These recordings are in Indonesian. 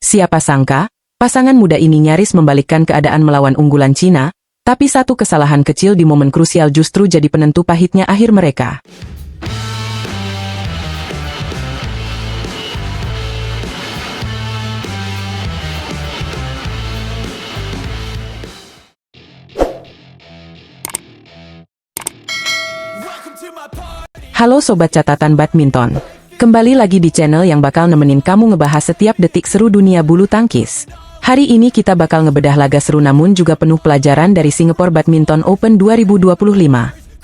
Siapa sangka, pasangan muda ini nyaris membalikkan keadaan melawan unggulan Cina, tapi satu kesalahan kecil di momen krusial justru jadi penentu pahitnya akhir mereka. Halo Sobat Catatan Badminton. Kembali lagi di channel yang bakal nemenin kamu ngebahas setiap detik seru dunia bulu tangkis. Hari ini kita bakal ngebedah laga seru namun juga penuh pelajaran dari Singapore Badminton Open 2025.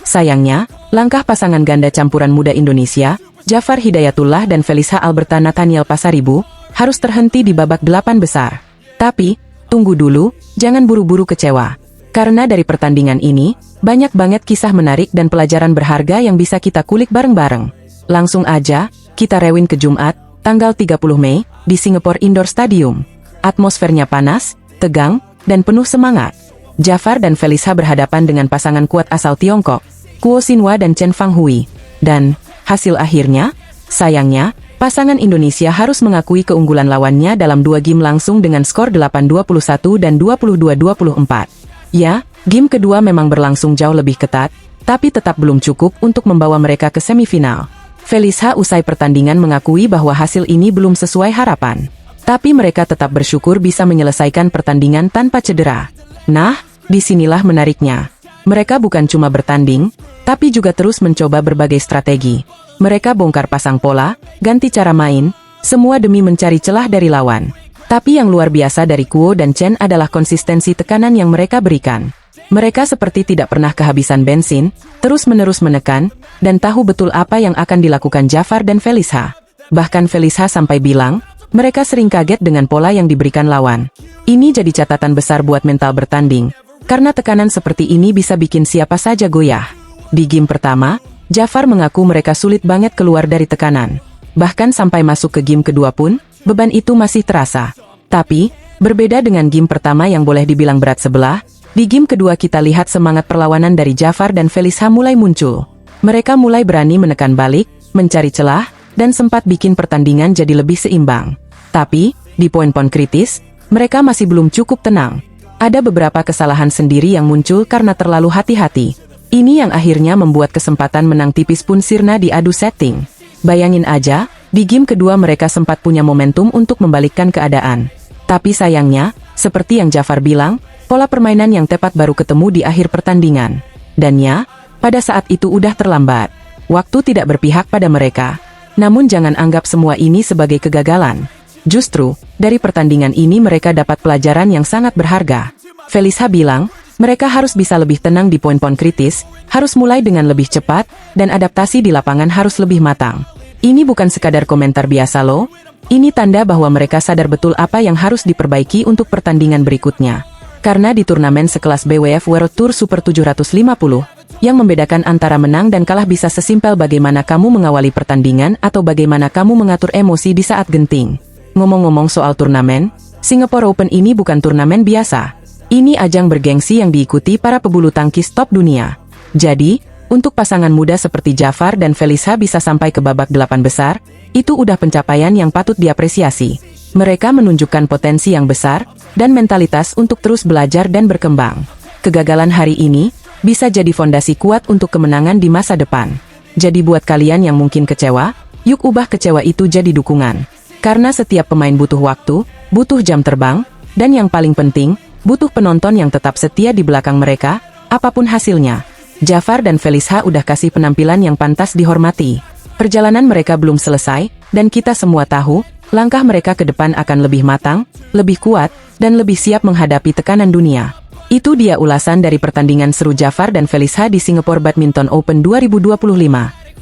Sayangnya, langkah pasangan ganda campuran muda Indonesia, Jafar Hidayatullah dan Felicia Alberta Nathaniel Pasaribu, harus terhenti di babak 8 besar. Tapi, tunggu dulu, jangan buru-buru kecewa. Karena dari pertandingan ini, banyak banget kisah menarik dan pelajaran berharga yang bisa kita kulik bareng-bareng. Langsung aja, kita rewind ke Jumat, tanggal 30 Mei, di Singapore Indoor Stadium. Atmosfernya panas, tegang, dan penuh semangat. Jafar dan Felicia berhadapan dengan pasangan kuat asal Tiongkok, Kuo Xinhua dan Chen Fanghui. Dan, hasil akhirnya, sayangnya, pasangan Indonesia harus mengakui keunggulan lawannya dalam dua game langsung dengan skor 8-21 dan 22-24. Ya, game kedua memang berlangsung jauh lebih ketat, tapi tetap belum cukup untuk membawa mereka ke semifinal. Felicia usai pertandingan mengakui bahwa hasil ini belum sesuai harapan. Tapi mereka tetap bersyukur bisa menyelesaikan pertandingan tanpa cedera. Nah, disinilah menariknya. Mereka bukan cuma bertanding, tapi juga terus mencoba berbagai strategi. Mereka bongkar pasang pola, ganti cara main, semua demi mencari celah dari lawan. Tapi yang luar biasa dari Kuo dan Chen adalah konsistensi tekanan yang mereka berikan. Mereka seperti tidak pernah kehabisan bensin, terus-menerus menekan, dan tahu betul apa yang akan dilakukan Jafar dan Felicia. Bahkan Felicia sampai bilang, mereka sering kaget dengan pola yang diberikan lawan. Ini jadi catatan besar buat mental bertanding, karena tekanan seperti ini bisa bikin siapa saja goyah. Di game pertama, Jafar mengaku mereka sulit banget keluar dari tekanan. Bahkan sampai masuk ke game kedua pun, beban itu masih terasa. Tapi, berbeda dengan game pertama yang boleh dibilang berat sebelah, di game kedua kita lihat semangat perlawanan dari Jafar dan Felicia mulai muncul. Mereka mulai berani menekan balik, mencari celah, dan sempat bikin pertandingan jadi lebih seimbang. Tapi, di poin-poin kritis, mereka masih belum cukup tenang. Ada beberapa kesalahan sendiri yang muncul karena terlalu hati-hati. Ini yang akhirnya membuat kesempatan menang tipis pun sirna di adu setting. Bayangin aja, di game kedua mereka sempat punya momentum untuk membalikkan keadaan. Tapi sayangnya, seperti yang Jafar bilang, pola permainan yang tepat baru ketemu di akhir pertandingan. Dan ya, pada saat itu udah terlambat. Waktu tidak berpihak pada mereka. Namun jangan anggap semua ini sebagai kegagalan. Justru, dari pertandingan ini mereka dapat pelajaran yang sangat berharga. Felicia bilang, mereka harus bisa lebih tenang di poin-poin kritis, harus mulai dengan lebih cepat, dan adaptasi di lapangan harus lebih matang. Ini bukan sekadar komentar biasa loh. Ini tanda bahwa mereka sadar betul apa yang harus diperbaiki untuk pertandingan berikutnya. Karena di turnamen sekelas BWF World Tour Super 750, yang membedakan antara menang dan kalah bisa sesimpel bagaimana kamu mengawali pertandingan atau bagaimana kamu mengatur emosi di saat genting. Ngomong-ngomong soal turnamen, Singapore Open ini bukan turnamen biasa. Ini ajang bergengsi yang diikuti para pebulu tangkis top dunia. Jadi, untuk pasangan muda seperti Jafar dan Felicia bisa sampai ke babak 8 besar, itu udah pencapaian yang patut diapresiasi. Mereka menunjukkan potensi yang besar, dan mentalitas untuk terus belajar dan berkembang. Kegagalan hari ini, bisa jadi fondasi kuat untuk kemenangan di masa depan. Jadi buat kalian yang mungkin kecewa, yuk ubah kecewa itu jadi dukungan. Karena setiap pemain butuh waktu, butuh jam terbang, dan yang paling penting, butuh penonton yang tetap setia di belakang mereka, apapun hasilnya. Jafar dan Felicia udah kasih penampilan yang pantas dihormati. Perjalanan mereka belum selesai, dan kita semua tahu, langkah mereka ke depan akan lebih matang, lebih kuat, dan lebih siap menghadapi tekanan dunia. Itu dia ulasan dari pertandingan seru Jafar dan Felicia di Singapore Badminton Open 2025.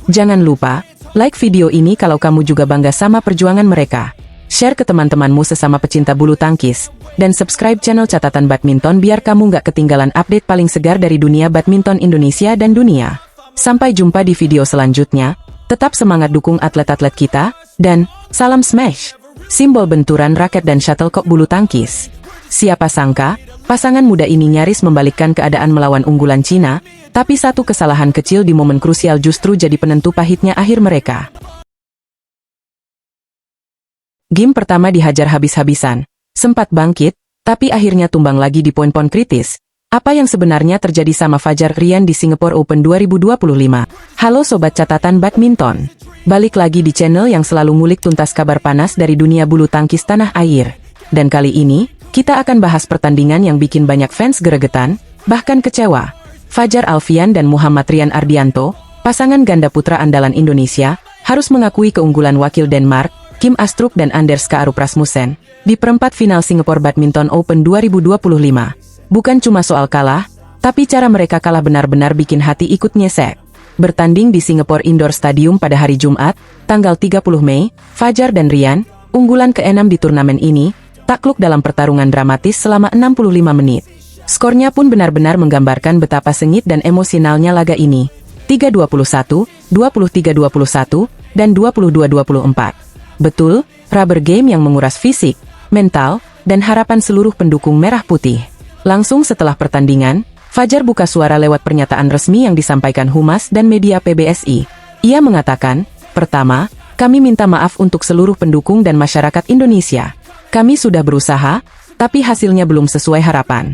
Jangan lupa, like video ini kalau kamu juga bangga sama perjuangan mereka. Share ke teman-temanmu sesama pecinta bulu tangkis. Dan subscribe channel Catatan Badminton biar kamu nggak ketinggalan update paling segar dari dunia badminton Indonesia dan dunia. Sampai jumpa di video selanjutnya. Tetap semangat dukung atlet-atlet kita. Dan, salam smash! Simbol benturan raket dan shuttlecock bulu tangkis. Siapa sangka, pasangan muda ini nyaris membalikkan keadaan melawan unggulan Cina, tapi satu kesalahan kecil di momen krusial justru jadi penentu pahitnya akhir mereka. Game pertama dihajar habis-habisan. Sempat bangkit, tapi akhirnya tumbang lagi di poin-poin kritis. Apa yang sebenarnya terjadi sama Fajar Rian di Singapore Open 2025? Halo Sobat Catatan Badminton. Balik lagi di channel yang selalu ngulik tuntas kabar panas dari dunia bulu tangkis tanah air. Dan kali ini, kita akan bahas pertandingan yang bikin banyak fans geregetan, bahkan kecewa. Fajar Alfian dan Muhammad Rian Ardianto, pasangan ganda putra andalan Indonesia, harus mengakui keunggulan wakil Denmark, Kim Astrup dan Anders Kaarup Rasmussen, di perempat final Singapore Badminton Open 2025. Bukan cuma soal kalah, tapi cara mereka kalah benar-benar bikin hati ikut nyesek. Bertanding di Singapore Indoor Stadium pada hari Jumat, tanggal 30 Mei, Fajar dan Rian, unggulan ke-6 di turnamen ini, takluk dalam pertarungan dramatis selama 65 menit. Skornya pun benar-benar menggambarkan betapa sengit dan emosionalnya laga ini. 3-21, 23-21, dan 22-24. Betul, rubber game yang menguras fisik, mental, dan harapan seluruh pendukung merah putih. Langsung setelah pertandingan, Fajar buka suara lewat pernyataan resmi yang disampaikan Humas dan media PBSI. Ia mengatakan, pertama, kami minta maaf untuk seluruh pendukung dan masyarakat Indonesia. Kami sudah berusaha, tapi hasilnya belum sesuai harapan.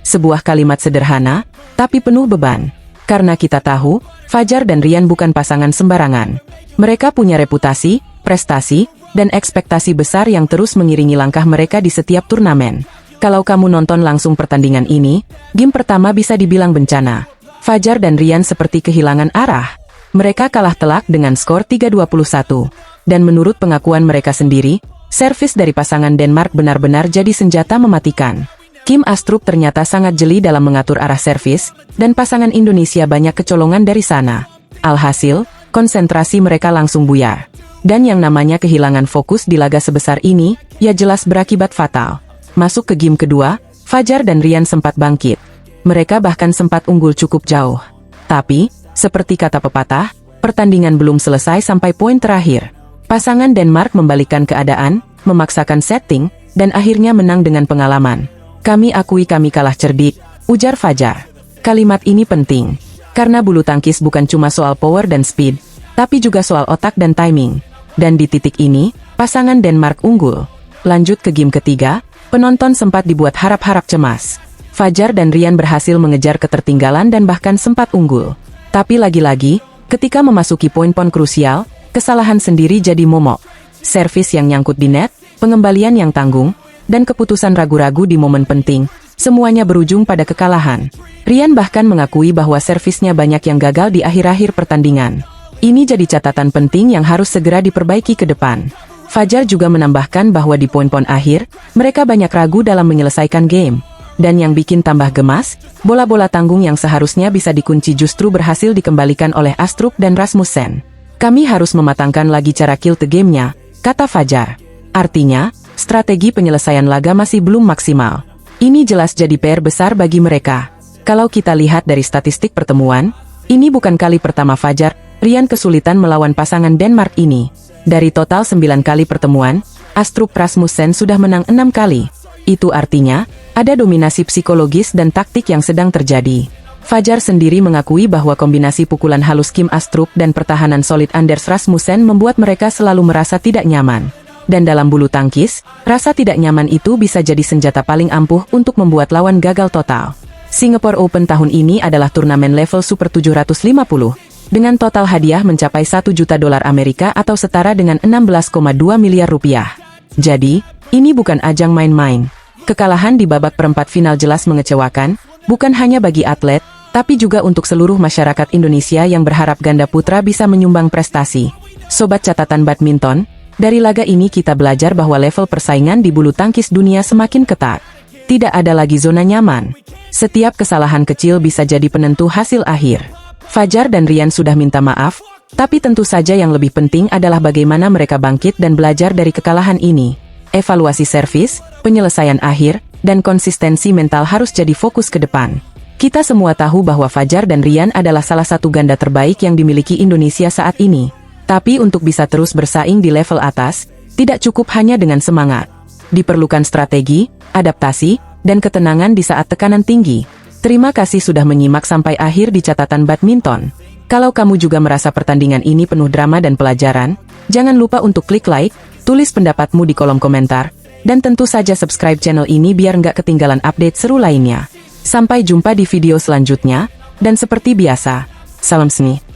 Sebuah kalimat sederhana, tapi penuh beban. Karena kita tahu, Fajar dan Rian bukan pasangan sembarangan. Mereka punya reputasi, prestasi, dan ekspektasi besar yang terus mengiringi langkah mereka di setiap turnamen. Kalau kamu nonton langsung pertandingan ini, game pertama bisa dibilang bencana. Fajar dan Rian seperti kehilangan arah. Mereka kalah telak dengan skor 3-21. Dan menurut pengakuan mereka sendiri, servis dari pasangan Denmark benar-benar jadi senjata mematikan. Kim Astrup ternyata sangat jeli dalam mengatur arah servis, dan pasangan Indonesia banyak kecolongan dari sana. Alhasil, konsentrasi mereka langsung buyar. Dan yang namanya kehilangan fokus di laga sebesar ini, ya jelas berakibat fatal. Masuk ke game kedua, Fajar dan Rian sempat bangkit. Mereka bahkan sempat unggul cukup jauh. Tapi, seperti kata pepatah, pertandingan belum selesai sampai poin terakhir. Pasangan Denmark membalikkan keadaan, memaksakan setting, dan akhirnya menang dengan pengalaman. Kami akui kami kalah cerdik, ujar Fajar. Kalimat ini penting, karena bulu tangkis bukan cuma soal power dan speed, tapi juga soal otak dan timing. Dan di titik ini, pasangan Denmark unggul. Lanjut ke game ketiga, penonton sempat dibuat harap-harap cemas. Fajar dan Rian berhasil mengejar ketertinggalan dan bahkan sempat unggul. Tapi lagi-lagi, ketika memasuki poin-poin krusial, kesalahan sendiri jadi momok. Servis yang nyangkut di net, pengembalian yang tanggung, dan keputusan ragu-ragu di momen penting, semuanya berujung pada kekalahan. Rian bahkan mengakui bahwa servisnya banyak yang gagal di akhir-akhir pertandingan. Ini jadi catatan penting yang harus segera diperbaiki ke depan. Fajar juga menambahkan bahwa di poin-poin akhir, mereka banyak ragu dalam menyelesaikan game. Dan yang bikin tambah gemas, bola-bola tanggung yang seharusnya bisa dikunci justru berhasil dikembalikan oleh Astrup dan Rasmussen. Kami harus mematangkan lagi cara kill the game-nya, kata Fajar. Artinya, strategi penyelesaian laga masih belum maksimal. Ini jelas jadi PR besar bagi mereka. Kalau kita lihat dari statistik pertemuan, ini bukan kali pertama Fajar, Rian kesulitan melawan pasangan Denmark ini. Dari total 9 kali pertemuan, Astrup Rasmussen sudah menang 6 kali. Itu artinya, ada dominasi psikologis dan taktik yang sedang terjadi. Fajar sendiri mengakui bahwa kombinasi pukulan halus Kim Astrup dan pertahanan solid Anders Rasmussen membuat mereka selalu merasa tidak nyaman. Dan dalam bulu tangkis, rasa tidak nyaman itu bisa jadi senjata paling ampuh untuk membuat lawan gagal total. Singapore Open tahun ini adalah turnamen level Super 750. Dengan total hadiah mencapai 1 juta dolar Amerika atau setara dengan 16,2 miliar rupiah. Jadi, ini bukan ajang main-main. Kekalahan di babak perempat final jelas mengecewakan, bukan hanya bagi atlet, tapi juga untuk seluruh masyarakat Indonesia yang berharap ganda putra bisa menyumbang prestasi. Sobat Catatan Badminton, dari laga ini kita belajar bahwa level persaingan di bulu tangkis dunia semakin ketat. Tidak ada lagi zona nyaman. Setiap kesalahan kecil bisa jadi penentu hasil akhir. Fajar dan Rian sudah minta maaf, tapi tentu saja yang lebih penting adalah bagaimana mereka bangkit dan belajar dari kekalahan ini. Evaluasi servis, penyelesaian akhir, dan konsistensi mental harus jadi fokus ke depan. Kita semua tahu bahwa Fajar dan Rian adalah salah satu ganda terbaik yang dimiliki Indonesia saat ini. Tapi untuk bisa terus bersaing di level atas, tidak cukup hanya dengan semangat. Diperlukan strategi, adaptasi, dan ketenangan di saat tekanan tinggi. Terima kasih sudah menyimak sampai akhir di Catatan Badminton. Kalau kamu juga merasa pertandingan ini penuh drama dan pelajaran, jangan lupa untuk klik like, Tulis pendapatmu di kolom komentar, dan tentu saja subscribe channel ini biar nggak ketinggalan update seru lainnya. Sampai jumpa di video selanjutnya, dan seperti biasa, salam seni.